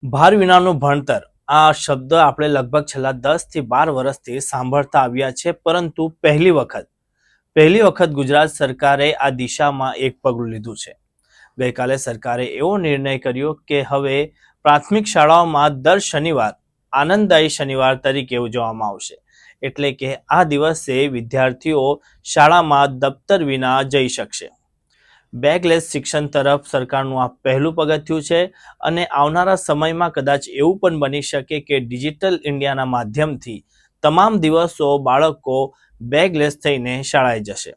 ભાર વિનાનું ભણતર આ શબ્દ આપણે લગભગ છેલ્લા 10 થી 12 વર્ષથી સાંભળતા આવ્યા છે, પરંતુ પહેલી વખત ગુજરાત સરકારે આ દિશામાં એક પગલું લીધું છે. ગઈકાલે સરકારે એવો નિર્ણય કર્યો કે હવે પ્રાથમિક શાળાઓમાં દર શનિવાર આનંદદાયી શનિવાર તરીકે ઉજવવામાં આવશે. એટલે કે આ દિવસે વિદ્યાર્થીઓ શાળામાં દફતર વિના જઈ શકશે. બેગલેસ શિક્ષણ તરફ સરકારનું આ પહેલું પગથિયું છે અને આવનારા સમયમાં કદાચ એવું પણ બની શકે કે ડિજિટલ ઇન્ડિયાના માધ્યમથી તમામ દિવસો બાળકો બેગલેસ થઈને શાળાએ જશે.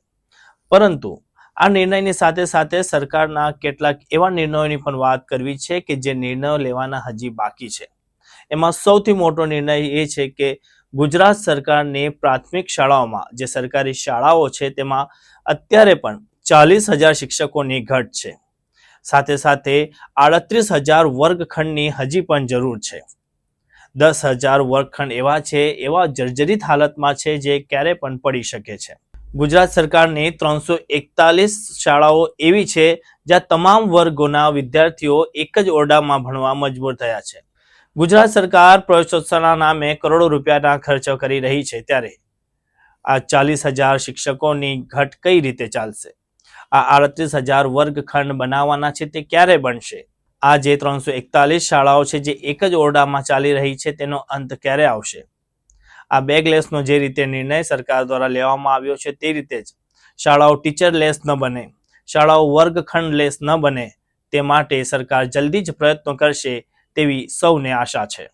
પરંતુ આ નિર્ણયની સાથે સાથે સરકારના કેટલાક એવા નિર્ણયોની પણ વાત કરવી છે કે જે નિર્ણયો લેવાના હજી બાકી છે. એમાં સૌથી મોટો નિર્ણય એ છે કે ગુજરાત સરકારની પ્રાથમિક શાળાઓમાં જે સરકારી શાળાઓ છે તેમાં અત્યારે પણ 40,000 શિક્ષકોની ઘટ છે. સાથે સાથે 38,000 વર્ગખંડની હજી પણ જરૂર છે. 10,000 વર્ગખંડ એવા જર્જરિત હાલતમાં છે જે ક્યારે પણ પડી શકે છે. ગુજરાત સરકારની 341 શાળાઓ એવી છે જ્યાં તમામ વર્ગોના વિદ્યાર્થીઓ એક જ ઓરડામાં ભણવા મજબૂર થયા છે. ગુજરાત સરકાર પ્રવેશોત્સવના નામે કરોડો રૂપિયાના ખર્ચો કરી રહી છે, ત્યારે આ 40,000 શિક્ષકોની ઘટ કઈ રીતે ચાલશે? આ 38,000 વર્ગખંડ બનાવવાના છે તે ક્યારે બનશે? આ જે 341 શાળાઓ છે જે એક જ ઓરડામાં ચાલી રહી છે તેનો અંત ક્યારે આવશે? આ બેગલેસનો જે રીતે નિર્ણય સરકાર દ્વારા લેવામાં આવ્યો છે તે રીતે જ શાળાઓ ટીચરલેસ ન બને, શાળાઓ વર્ગખંડલેસ ન બને તે માટે સરકાર જલ્દી જ પ્રયત્નો કરશે તેવી સૌને આશા છે.